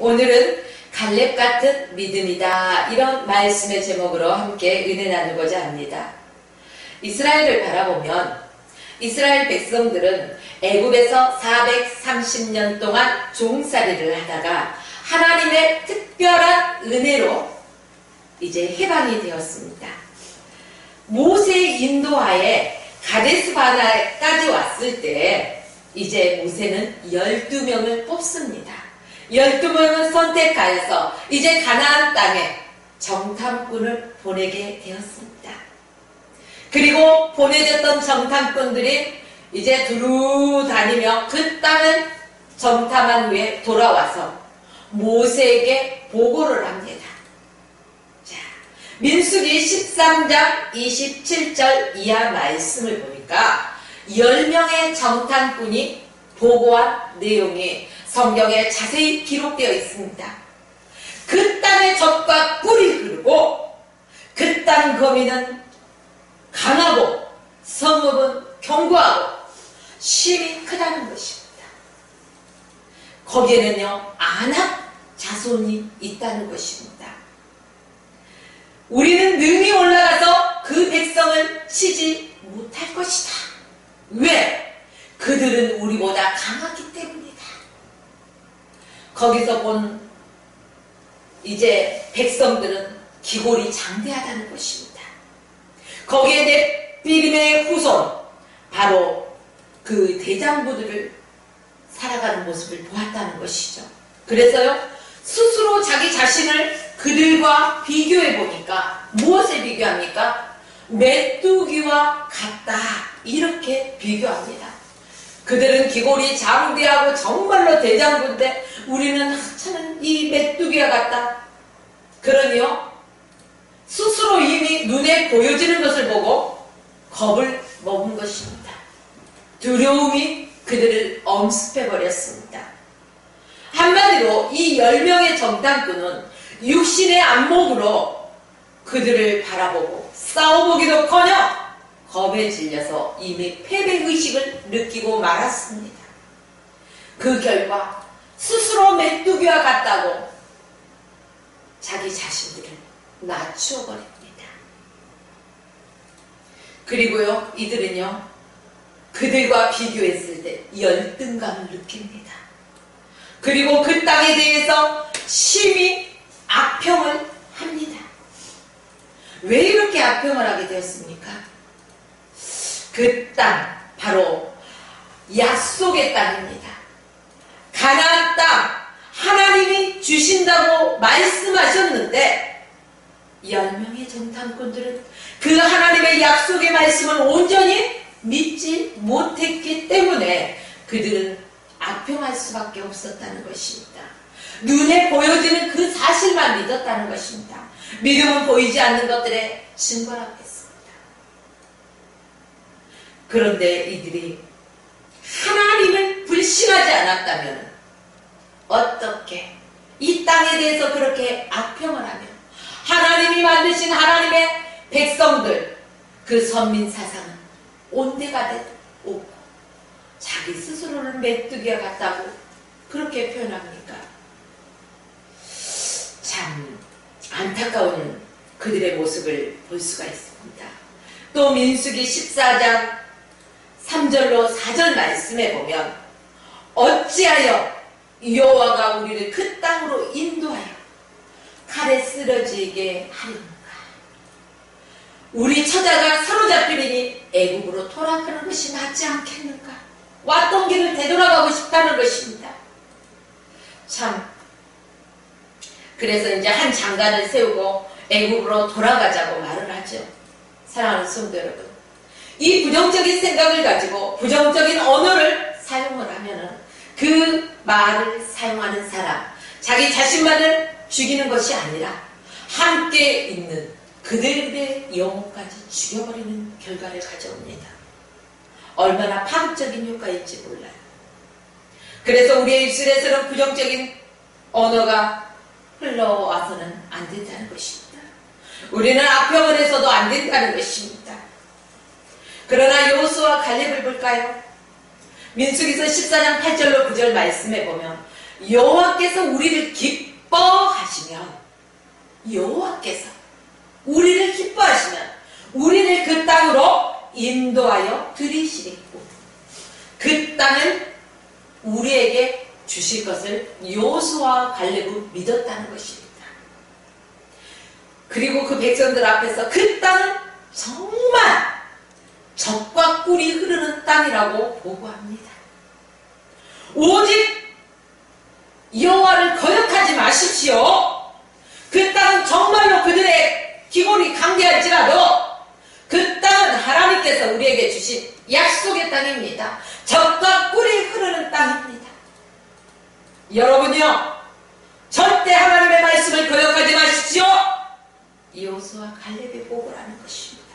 오늘은 갈렙 같은 믿음이다, 이런 말씀의 제목으로 함께 은혜 나누고자 합니다. 이스라엘을 바라보면 이스라엘 백성들은 애굽에서 430년 동안 종살이를 하다가 하나님의 특별한 은혜로 이제 해방이 되었습니다. 모세의 인도하에 가데스 바네까지 왔을 때 이제 모세는 12명을 뽑습니다. 12명을 선택하여서 이제 가나안 땅에 정탐꾼을 보내게 되었습니다. 그리고 보내졌던 정탐꾼들이 이제 두루 다니며 그 땅을 정탐한 후에 돌아와서 모세에게 보고를 합니다. 자, 민수기 13장 27절 이하 말씀을 보니까 10명의 정탐꾼이 보고한 내용이 성경에 자세히 기록되어 있습니다. 그 땅의 젖과 꿀이 흐르고 그 땅 거민은 강하고 성읍은 견고하고 쉼이 크다는 것입니다. 거기에는요, 아낙 자손이 있다는 것입니다. 우리는 능히 올라가서 그 백성을 치지 못할 것이다. 왜? 그들은 우리보다 강하기 때문이다. 거기서 본 이제 백성들은 기골이 장대하다는 것입니다. 거기에 네피림의 후손, 바로 그 대장부들을 살아가는 모습을 보았다는 것이죠. 그래서요, 스스로 자기 자신을 그들과 비교해 보니까 무엇에 비교합니까? 메뚜기와 같다, 이렇게 비교합니다. 그들은 기골이 장대하고 정말로 대장부인데 우리는 하찮은 이 메뚜기와 같다. 그러니요, 스스로 이미 눈에 보여지는 것을 보고 겁을 먹은 것입니다. 두려움이 그들을 엄습해버렸습니다. 한마디로 이 10명의 정탐꾼은 육신의 안목으로 그들을 바라보고 싸워보기도커녕 겁에 질려서 이미 패배의식을 느끼고 말았습니다. 그 결과 스스로 메뚜기와 같다고 자기 자신들을 낮추어 버립니다. 그리고요, 이들은요, 그들과 비교했을 때 열등감을 느낍니다. 그리고 그 땅에 대해서 심히 악평을 합니다. 왜 이렇게 악평을 하게 되었습니까? 그 땅, 바로 약속의 땅입니다. 가나안 땅, 하나님이 주신다고 말씀하셨는데 10명의 정탐꾼들은 그 하나님의 약속의 말씀을 온전히 믿지 못했기 때문에 그들은 악평할 수밖에 없었다는 것입니다. 눈에 보여지는 그 사실만 믿었다는 것입니다. 믿음은 보이지 않는 것들에 증거라고 했습니다. 그런데 이들이 하나님을 불신하지 않았다면 어떻게 이 땅에 대해서 그렇게 악평을 하며 하나님이 만드신 하나님의 백성들, 그 선민 사상은 온데가 되고 자기 스스로는 메뚜기와 같다고 그렇게 표현합니까? 참 안타까운 그들의 모습을 볼 수가 있습니다. 또 민수기 14장 3절로 4절 말씀에 보면 어찌하여 여호와가 우리를 그 땅으로 인도하여 칼에 쓰러지게 하려는가? 우리 처자가 사로잡히리니 애굽으로 돌아가는 것이 낫지 않겠는가? 왔던 길을 되돌아가고 싶다는 것입니다. 참, 그래서 이제 한 장관을 세우고 애굽으로 돌아가자고 말을 하죠. 사랑하는 성도 여러분, 이 부정적인 생각을 가지고 부정적인 언어를 사용을 하면은 그 말을 사용하는 사람, 자기 자신만을 죽이는 것이 아니라 함께 있는 그들의 영혼까지 죽여버리는 결과를 가져옵니다. 얼마나 파국적인 효과일지 몰라요. 그래서 우리의 입술에서는 부정적인 언어가 흘러와서는 안 된다는 것입니다. 우리는 악평을 해서도 안 된다는 것입니다. 그러나 여호수아와 갈렙을 볼까요? 민수기서 14장 8절로 9절 말씀에 보면 여호와께서 우리를 기뻐하시면, 여호와께서 우리를 기뻐하시면 우리를 그 땅으로 인도하여 들이시리고 그 땅을 우리에게 주실 것을 여호수아와 갈렙은 믿었다는 것입니다. 그리고 그 백성들 앞에서 그 땅은 정말 젖과 꿀이 흐르는 땅이라고 보고합니다. 오직 여호와를 거역하지 마십시오. 그 땅은 정말로 그들의 기골이 강대할지라도 그 땅은 하나님께서 우리에게 주신 약속의 땅입니다. 젖과 꿀이 흐르는 땅입니다. 여러분요, 절대 하나님의 말씀을 거역하지 마십시오. 여호수아 갈렙의 보고라는 것입니다.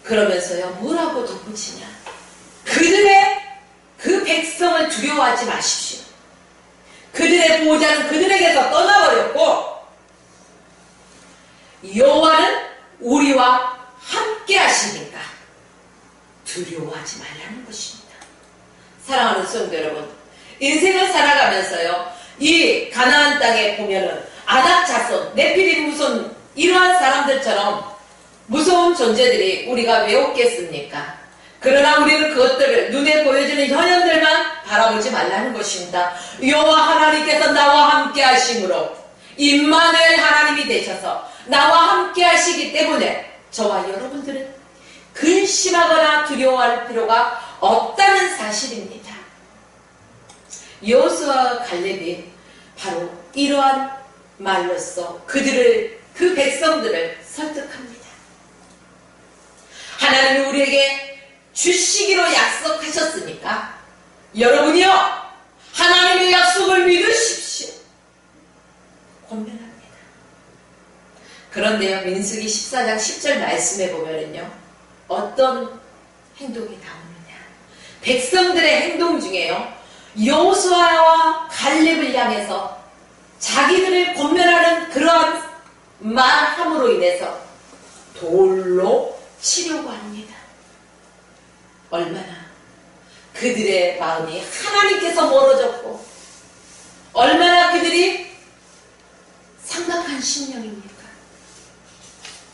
그러면서요, 뭐라고 덧붙이냐? 그들의 그 백성을 두려워하지 마십시오. 그들의 보호자는 그들에게서 떠나버렸고 여호와는 우리와 함께 하시니까 두려워하지 말라는 것입니다. 사랑하는 성도 여러분, 인생을 살아가면서요, 이 가나안 땅에 보면은 아낙 자손, 네피림 후손 이러한 사람들처럼 무서운 존재들이 우리가 왜 없겠습니까? 그러나 우리는 그것들을 눈에 보여지는 현현들만 바라보지 말라는 것입니다. 여호와 하나님께서 나와 함께 하심으로 임마누엘 하나님이 되셔서 나와 함께 하시기 때문에 저와 여러분들은 근심하거나 두려워할 필요가 없다는 사실입니다. 여호수아와 갈렙이 바로 이러한 말로써 그 백성들을 설득합니다. 하나님이 우리에게 주시기로 약속하셨으니까 여러분이요, 하나님의 약속을 믿으십시오. 권면합니다. 그런데요, 민수기 14장 10절 말씀에 보면은요, 어떤 행동이 나오느냐? 백성들의 행동 중에요, 여호수아와 갈렙을 향해서 자기들을 권면하는 그러한 말함으로 인해서 돌로 치려고 합니다. 얼마나 그들의 마음이 하나님께서 멀어졌고 얼마나 그들이 상당한 심령입니까?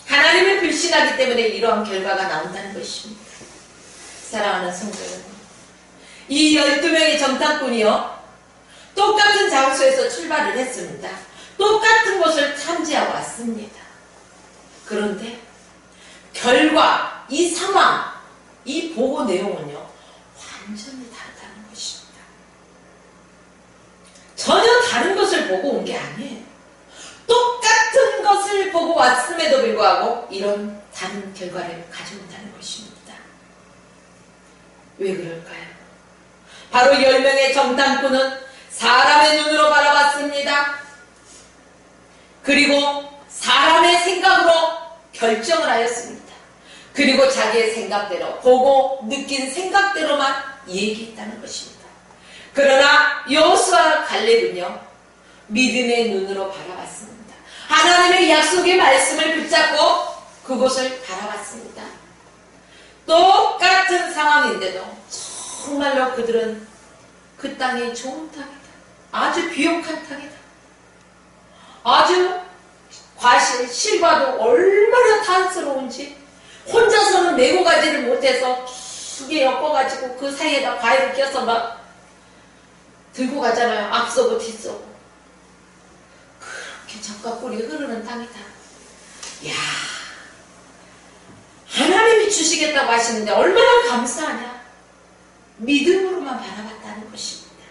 하나님을 불신하기 때문에 이러한 결과가 나온다는 것입니다. 사랑하는 성도 여러분, 이 12명의 정탐꾼이요, 똑같은 장소에서 출발을 했습니다. 똑같은 곳을 탐지하고 왔습니다. 그런데 결과, 이 상황, 이 보고 내용은요, 완전히 다르다는 것입니다. 전혀 다른 것을 보고 온 게 아니에요. 똑같은 것을 보고 왔음에도 불구하고 이런 다른 결과를 가져온다는 것입니다. 왜 그럴까요? 바로 10명의 정탐꾼은 사람의 눈으로 바라봤습니다. 그리고 사람의 생각으로 결정을 하였습니다. 그리고 자기의 생각대로, 보고 느낀 생각대로만 얘기했다는 것입니다. 그러나 여호수아와 갈렙은요, 믿음의 눈으로 바라봤습니다. 하나님의 약속의 말씀을 붙잡고 그곳을 바라봤습니다. 똑같은 상황인데도 정말로 그들은 그 땅이 좋은 땅이다, 아주 비옥한 땅이다, 아주 과실, 실과도 얼마나 탄스러운지 혼자서는 메고 가지를 못해서 두 개 엮어가지고 그 사이에다 과일을 껴서 막 들고 가잖아요. 앞서고 뒤서고. 그렇게 젖과 꿀이 흐르는 땅이다. 야, 하나님이 주시겠다고 하시는데 얼마나 감사하냐. 믿음으로만 바라봤다는 것입니다.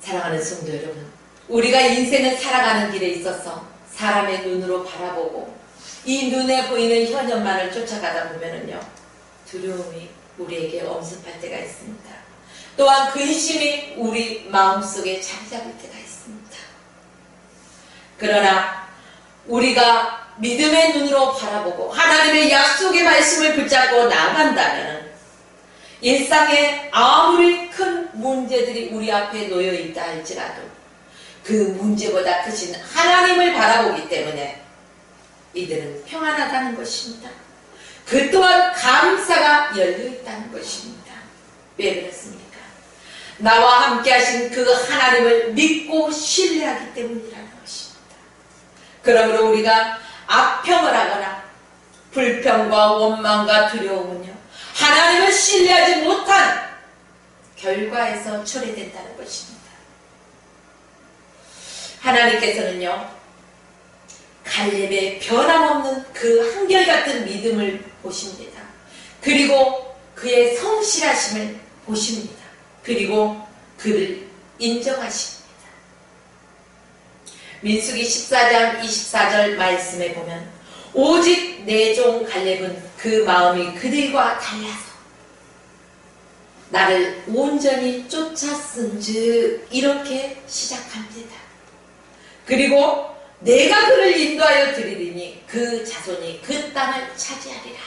사랑하는 성도 여러분, 우리가 인생을 살아가는 길에 있어서 사람의 눈으로 바라보고 이 눈에 보이는 현현만을 쫓아가다 보면은요, 두려움이 우리에게 엄습할 때가 있습니다. 또한 근심이 우리 마음속에 자리 잡을 때가 있습니다. 그러나 우리가 믿음의 눈으로 바라보고 하나님의 약속의 말씀을 붙잡고 나간다면 일상에 아무리 큰 문제들이 우리 앞에 놓여 있다 할지라도 그 문제보다 크신 하나님을 바라보기 때문에 이들은 평안하다는 것입니다. 그 또한 감사가 열려있다는 것입니다. 왜 그렇습니까? 나와 함께 하신 그 하나님을 믿고 신뢰하기 때문이라는 것입니다. 그러므로 우리가 악평을 하거나 불평과 원망과 두려움은요, 하나님을 신뢰하지 못한 결과에서 초래된다는 것입니다. 하나님께서는요, 갈렙의 변함없는 그 한결같은 믿음을 보십니다. 그리고 그의 성실하심을 보십니다. 그리고 그를 인정하십니다. 민수기 14장 24절 말씀에 보면 오직 내 종 갈렙은 그 마음이 그들과 달라서 나를 온전히 쫓았은즉 이렇게 시작합니다. 그리고 내가 그를 인도하여 드리리니 그 자손이 그 땅을 차지하리라.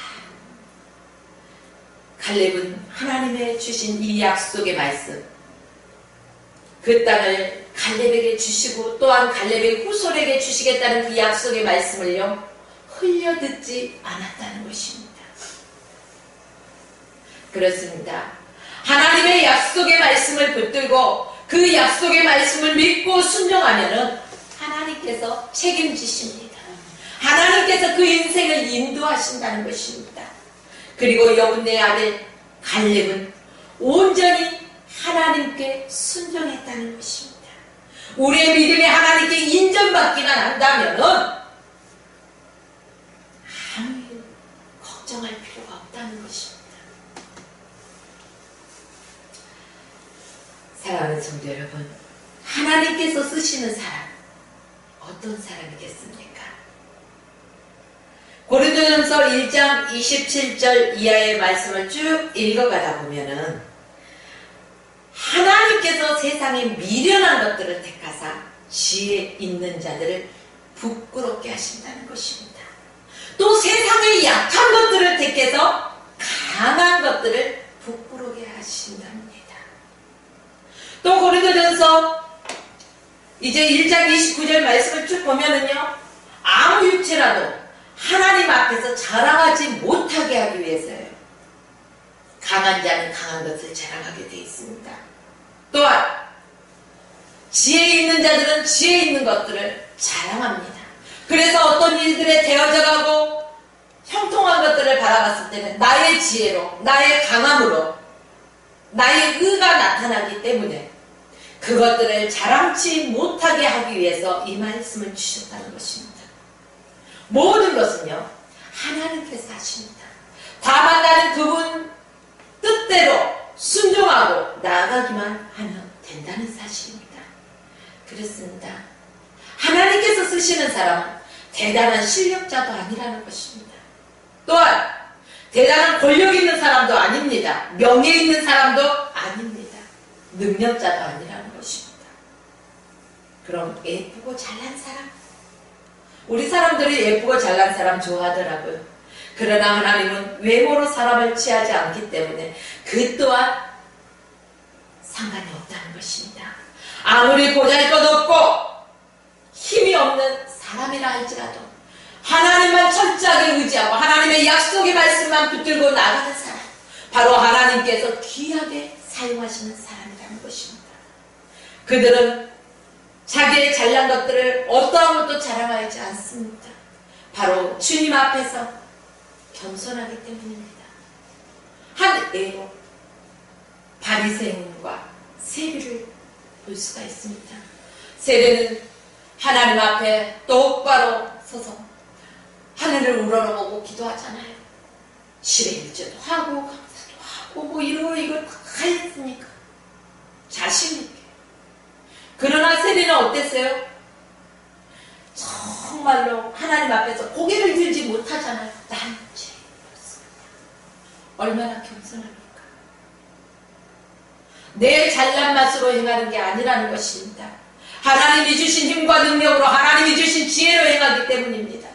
갈렙은 하나님의 주신 이 약속의 말씀, 그 땅을 갈렙에게 주시고 또한 갈렙의 후손에게 주시겠다는 그 약속의 말씀을요, 흘려듣지 않았다는 것입니다. 그렇습니다. 하나님의 약속의 말씀을 붙들고 그 약속의 말씀을 믿고 순종하면은 하나님께서 책임지십니다. 하나님께서 그 인생을 인도하신다는 것입니다. 그리고 여분의 아들 갈렙은 온전히 하나님께 순종했다는 것입니다. 우리의 믿음이 하나님께 인정받기만 한다면은 아무 걱정할 필요가 없다는 것입니다. 사랑하는 성도 여러분, 하나님께서 쓰시는 사람, 어떤 사람이겠습니까? 고린도전서 1장 27절 이하의 말씀을 쭉 읽어가다 보면은 하나님께서 세상에 미련한 것들을 택하사 지혜 있는 자들을 부끄럽게 하신다는 것입니다. 또 세상의 약한 것들을 택해서 강한 것들을 부끄럽게 하신답니다. 또 고린도전서 이제 1장 29절 말씀을 쭉 보면은요, 아무 육체라도 하나님 앞에서 자랑하지 못하게 하기 위해서요, 강한 자는 강한 것을 자랑하게 되어 있습니다. 또한 지혜 있는 자들은 지혜 있는 것들을 자랑합니다. 그래서 어떤 일들에 대어져가고 형통한 것들을 바라봤을 때는 나의 지혜로, 나의 강함으로, 나의 의가 나타나기 때문에 그것들을 자랑치 못하게 하기 위해서 이 말씀을 주셨다는 것입니다. 모든 것은요, 하나님께서 하십니다. 다만 나는 그분 뜻대로 순종하고 나아가기만 하면 된다는 사실입니다. 그렇습니다. 하나님께서 쓰시는 사람은 대단한 실력자도 아니라는 것입니다. 또한 대단한 권력 있는 사람도 아닙니다. 명예 있는 사람도 아닙니다. 능력자도 아니라는 것입니다. 그럼 예쁘고 잘난 사람? 우리 사람들이 예쁘고 잘난 사람 좋아하더라고요. 그러나 하나님은 외모로 사람을 취하지 않기 때문에 그 또한 상관이 없다는 것입니다. 아무리 보잘것없고 힘이 없는 사람이라 할지라도 하나님만 철저하게 의지하고 하나님의 약속의 말씀만 붙들고 나가는 사람, 바로 하나님께서 귀하게 사용하시는 사람이라는 것입니다. 그들은 자기의 잘난 것들을 어떠한 것도 자랑하지 않습니다. 바로 주님 앞에서 겸손하기 때문입니다. 한 예로 바리새인과 세리를 볼 수가 있습니다. 세리는 하나님 앞에 똑바로 서서 하늘을 우러러보고 기도하잖아요. 실행일제도 하고 감사도 하고 뭐 이거 다 했으니까 자신있게. 그러나 세리는 어땠어요? 정말로 하나님 앞에서 고개를 들지 못하잖아요. 난 죄였습니다. 얼마나 겸손합니까? 내 잘난 맛으로 행하는 게 아니라는 것입니다. 하나님이 주신 힘과 능력으로, 하나님이 주신 지혜로 행하기 때문입니다.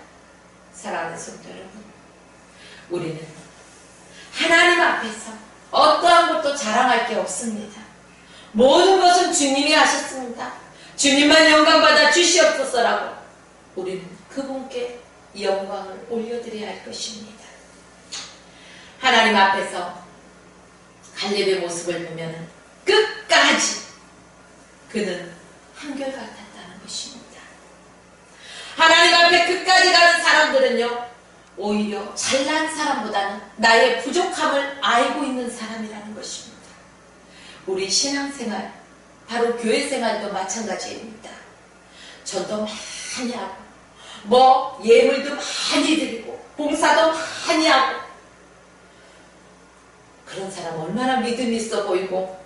사랑하는 성도 여러분, 우리는 하나님 앞에서 어떠한 것도 자랑할 게 없습니다. 모든 것은 주님이 하셨습니다. 주님만 영광받아 주시옵소서라고 우리는 그분께 영광을 올려드려야 할 것입니다. 하나님 앞에서 갈렙의 모습을 보면 끝까지 그는 한결같았다는 것입니다. 하나님 앞에 끝까지 가는 사람들은요, 오히려 잘난 사람보다는 나의 부족함을 알고 있는 사람이라는 것입니다. 우리 신앙생활, 바로 교회생활도 마찬가지입니다. 전도 많이 하고 예물도 많이 드리고 봉사도 많이 하고, 그런 사람 얼마나 믿음이 있어 보이고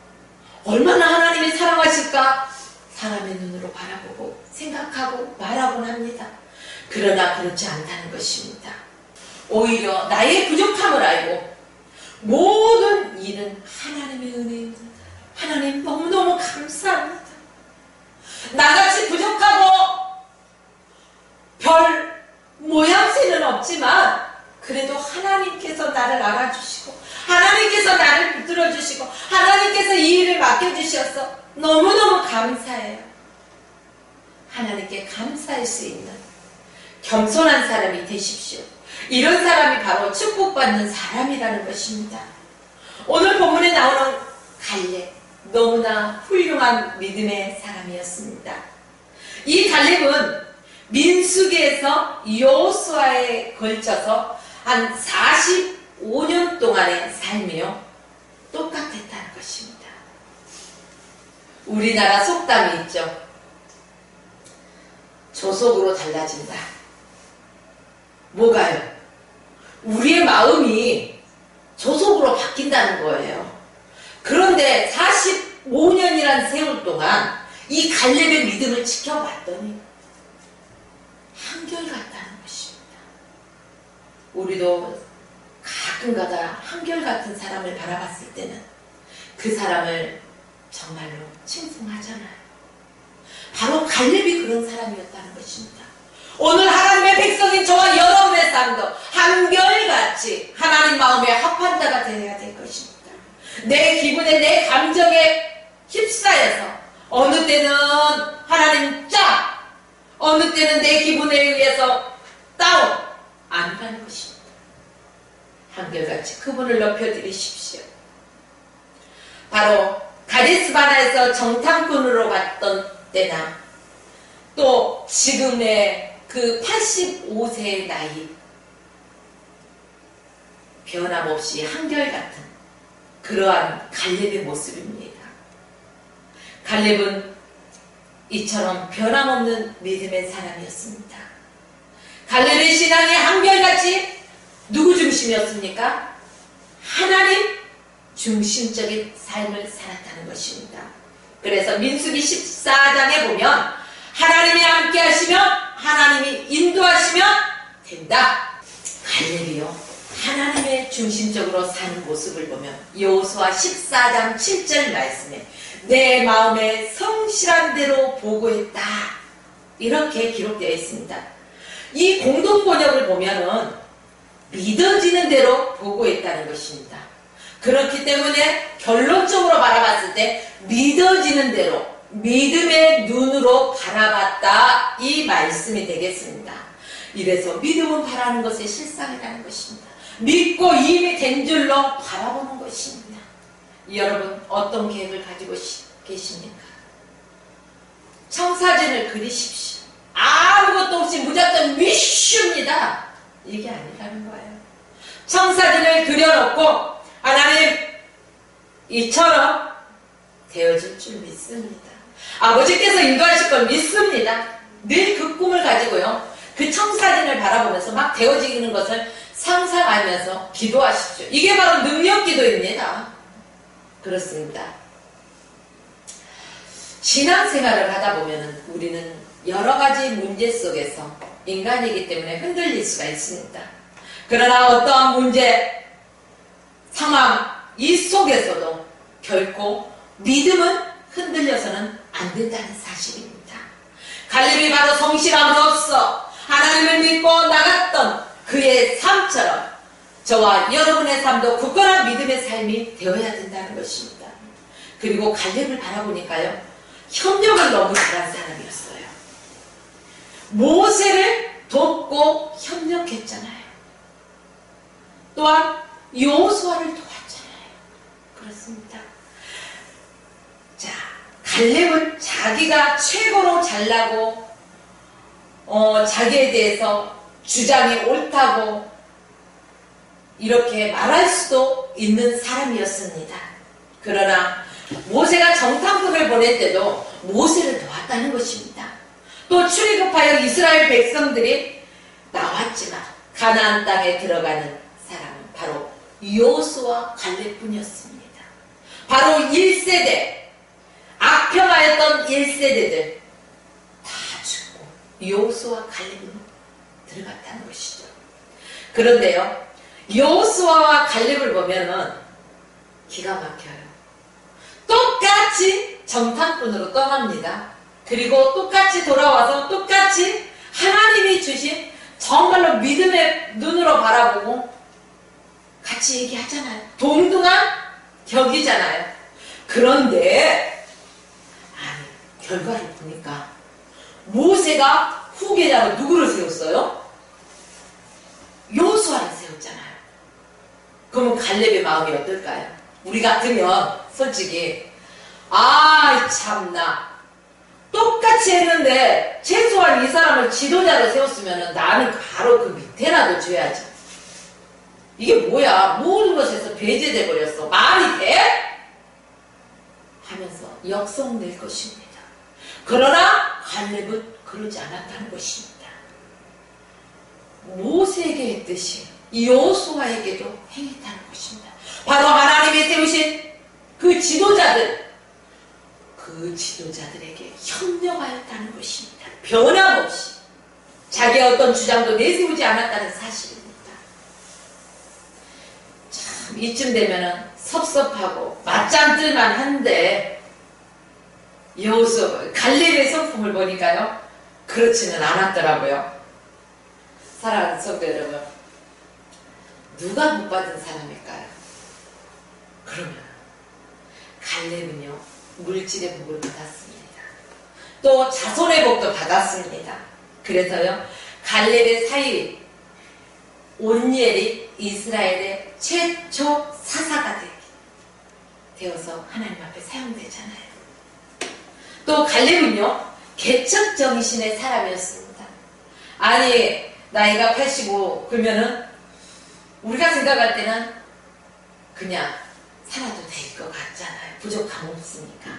얼마나 하나님이 사랑하실까 사람의 눈으로 바라보고 생각하고 말하곤 합니다. 그러나 그렇지 않다는 것입니다. 오히려 나의 부족함을 알고 모든 일은 하나님의 은혜입니다. 하나님 너무너무 감사합니다. 나같이 부족하고 별 모양새는 없지만 그래도 하나님께서 나를 알아주시고 하나님께서 나를 붙들어주시고 하나님께서 이 일을 맡겨주셔서 너무너무 감사해요. 하나님께 감사할 수 있는 겸손한 사람이 되십시오. 이런 사람이 바로 축복받는 사람이라는 것입니다. 오늘 본문에 나오는 갈렙, 너무나 훌륭한 믿음의 사람이었습니다. 이 갈렙은 민수기에서 여호수아에 걸쳐서 한 45년 동안의 삶이요 똑같았다는 것입니다. 우리나라 속담이 있죠. 조속으로 달라진다. 뭐가요? 우리의 마음이 조속으로 바뀐다는 거예요. 그런데 45년이란 세월 동안 이 갈렙의 믿음을 지켜봤더니 한결같다는 것입니다. 우리도 가끔가다 한결같은 사람을 바라봤을 때는 그 사람을 정말로 칭송하잖아요. 바로 갈렙이 그런 사람이었다는 것입니다. 오늘 하나님의 백성인 저와 여러분의 삶도 한결같이 하나님 마음에 합한 자가 되어야 될 것입니다. 내 기분에 내 감정에 휩싸여서 어느 때는 하나님 쫙, 어느 때는 내 기분에 의해서 다운, 아니라는 것입니다. 한결같이 그분을 높여드리십시오. 바로 가데스 바네아에서 정탐꾼으로 갔던 때나 또 지금의 그 85세의 나이, 변함없이 한결같은 그러한 갈렙의 모습입니다. 갈렙은 이처럼 변함없는 믿음의 사람이었습니다. 갈렙의 신앙이 한결같이 누구 중심이었습니까? 하나님 중심적인 삶을 살았다는 것입니다. 그래서 민수기 14장에 보면 하나님이 함께 하시면 하나님이 인도하시면 된다. 갈렙이요 하나님의 중심적으로 사는 모습을 보면 여호수아 14장 7절 말씀에 내 마음에 성실한 대로 보고했다, 이렇게 기록되어 있습니다. 이 공동번역을 보면은 믿어지는 대로 보고했다는 것입니다. 그렇기 때문에 결론적으로 바라봤을 때 믿어지는 대로 믿음의 눈으로 바라봤다, 이 말씀이 되겠습니다. 이래서 믿음은 바라는 것의 실상이라는 것입니다. 믿고 이미 된 줄로 바라보는 것입니다. 여러분 어떤 계획을 가지고 계십니까? 청사진을 그리십시오. 아무것도 없이 무작정 미슈입니다. 이게 아니라는 거예요. 청사진을 그려놓고 하나님 이처럼 되어질 줄 믿습니다. 아버지께서 인도하실 걸 믿습니다. 늘 그 꿈을 가지고요 그 청사진을 바라보면서 막 되어지는 것을 상상하면서 기도하십시오. 이게 바로 능력기도입니다. 그렇습니다. 신앙생활을 하다 보면 우리는 여러 가지 문제 속에서 인간이기 때문에 흔들릴 수가 있습니다. 그러나 어떠한 문제, 상황 이 속에서도 결코 믿음은 흔들려서는 안 된다는 사실입니다. 갈렙이 바로 성실함으로써 하나님을 믿고 나갔던 그의 삶처럼 저와 여러분의 삶도 굳건한 믿음의 삶이 되어야 된다는 것입니다. 그리고 갈렙을 바라보니까요 협력을 너무 잘한 사람이었어요. 모세를 돕고 협력했잖아요. 또한 여호수아를 도왔잖아요. 그렇습니다. 자, 갈렙은 자기가 최고로 잘나고 자기에 대해서 주장이 옳다고 이렇게 말할 수도 있는 사람이었습니다. 그러나 모세가 정탐꾼을 보낼 때도 모세를 도왔다는 것입니다. 또 출애굽하여 이스라엘 백성들이 나왔지만 가나안 땅에 들어가는 사람은 바로 여호수아 갈렙뿐이었습니다. 바로 1세대 악평하였던 1세대들 다 죽고 여호수아 갈렙은 들어갔다는 것이죠. 그런데요, 여호수아와 갈렙을 보면은 기가 막혀요. 똑같이 정탐꾼으로 떠납니다. 그리고 똑같이 돌아와서 똑같이 하나님이 주신 정말로 믿음의 눈으로 바라보고 같이 얘기하잖아요. 동등한 격이잖아요. 그런데 결과를 보니까 모세가 후계자로 누구를 세웠어요? 여호수아를 세웠잖아요. 그러면 갈렙의 마음이 어떨까요? 우리 같으면 솔직히 참나 똑같이 했는데 최소한 이 사람을 지도자로 세웠으면 나는 바로 그 밑에라도 줘야지. 이게 뭐야? 모든 것에서 배제돼 버렸어. 말이 돼? 하면서 역성될 것입니다. 그러나 갈렙은 그러지 않았다는 것입니다. 모세에게 했듯이 여호수아에게도 행했다는 것입니다. 바로 하나님이 세우신 그 지도자들에게 협력하였다는 것입니다. 변함없이 자기의 어떤 주장도 내세우지 않았다는 사실입니다. 참 이쯤 되면은 섭섭하고 맞짱 뜰만 한데 갈렙의 성품을 보니까요 그렇지는 않았더라고요. 사랑하는 성도 여러분, 누가 못 받은 사람일까요? 그러면 갈렙은요 물질의 복을 받았습니다. 또 자손의 복도 받았습니다. 그래서요 갈렙의 사위 온니엘이 이스라엘의 최초 사사가 되어서 하나님 앞에 사용되잖아요. 또 갈렙은요 개척정신의 사람이었습니다. 아니 나이가 85 그러면은 우리가 생각할 때는 그냥 살아도 될 것 같잖아요. 부족함 없으니까.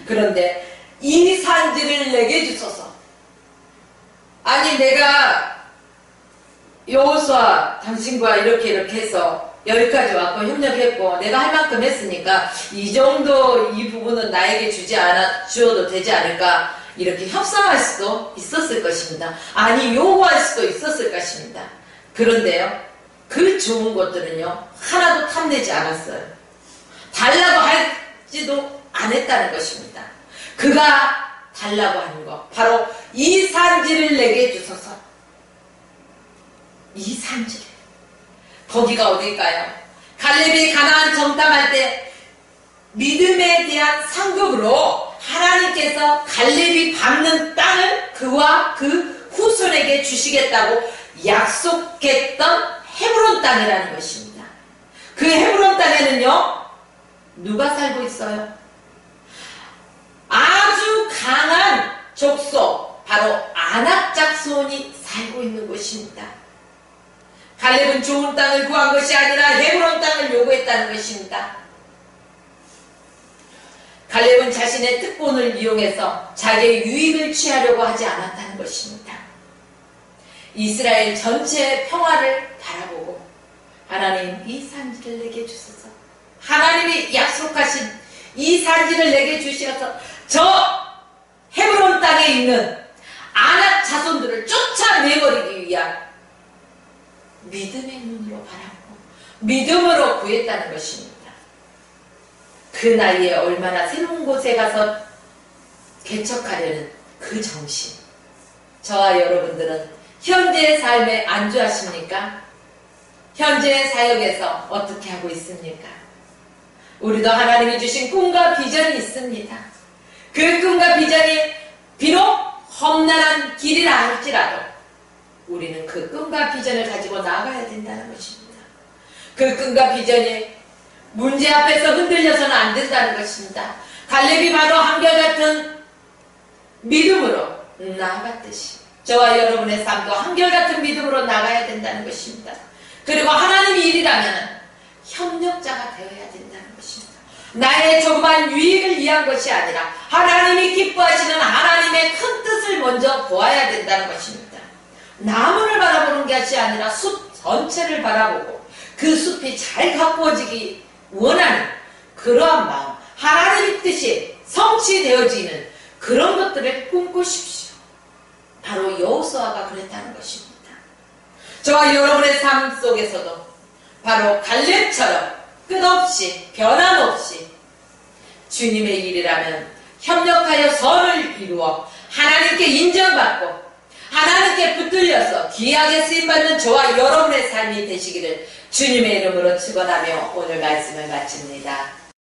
그런데 이 산지를 내게 주소서. 아니 내가 여호수아 당신과 이렇게 해서 여기까지 왔고 협력했고 내가 할 만큼 했으니까 이 정도 이 부분은 나에게 주어도 되지 않을까 이렇게 협상할 수도 있었을 것입니다. 아니 요구할 수도 있었을 것입니다. 그런데요 그 좋은 것들은요 하나도 탐내지 않았어요. 달라고 하지도 않았다는 것입니다. 그가 달라고 하는 것 바로 이 산지를 내게 주소서. 이 산지를 거기가 어딜까요? 갈렙이 가나안 정탐할 때 믿음에 대한 상급으로 하나님께서 갈렙이 밟는 땅을 그와 그 후손에게 주시겠다고 약속했던 헤브론 땅이라는 것입니다. 그 헤브론 땅에는요 누가 살고 있어요? 아주 강한 족속 바로 아낙 작손이 살고 있는 곳입니다. 갈렙은 좋은 땅을 구한 것이 아니라 헤브론 땅을 요구했다는 것입니다. 갈렙은 자신의 특권을 이용해서 자기의 유익을 취하려고 하지 않았다는 것입니다. 이스라엘 전체의 평화를 바라보고 하나님 이 산지를 내게 주소서. 하나님이 약속하신 이 산지를 내게 주시어서 저 헤브론 땅에 있는 아낙 자손들을 쫓아내버리기 위한 믿음의 눈으로 바라보고 믿음으로 구했다는 것입니다. 그 나이에 얼마나 새로운 곳에 가서 개척하려는 그 정신. 저와 여러분들은 현재의 삶에 안주하십니까? 현재의 사역에서 어떻게 하고 있습니까? 우리도 하나님이 주신 꿈과 비전이 있습니다. 그 꿈과 비전이 비록 험난한 길이라 할지라도 우리는 그 꿈과 비전을 가지고 나아가야 된다는 것입니다. 그 꿈과 비전이 문제 앞에서 흔들려서는 안 된다는 것입니다. 갈렙이 바로 한결같은 믿음으로 나아갔듯이 저와 여러분의 삶도 한결같은 믿음으로 나가야 된다는 것입니다. 그리고 하나님이 일이라면 협력자가 되어야 된다는 것입니다. 나의 조그만 유익을 위한 것이 아니라 하나님이 기뻐하시는 하나님의 큰 뜻을 먼저 보아야 된다는 것입니다. 나무를 바라보는 것이 아니라 숲 전체를 바라보고 그 숲이 잘 가꾸어지기 원하는 그러한 마음, 하나님의 뜻이 성취되어지는 그런 것들을 꿈꾸십시오. 바로 여호수아가 그랬다는 것입니다. 저와 여러분의 삶 속에서도 바로 갈렙처럼 끝없이 변함없이 주님의 일이라면 협력하여 선을 이루어 하나님께 인정받고 하나님께 붙들려서 귀하게 쓰임받는 저와 여러분의 삶이 되시기를 주님의 이름으로 축원하며 오늘 말씀을 마칩니다.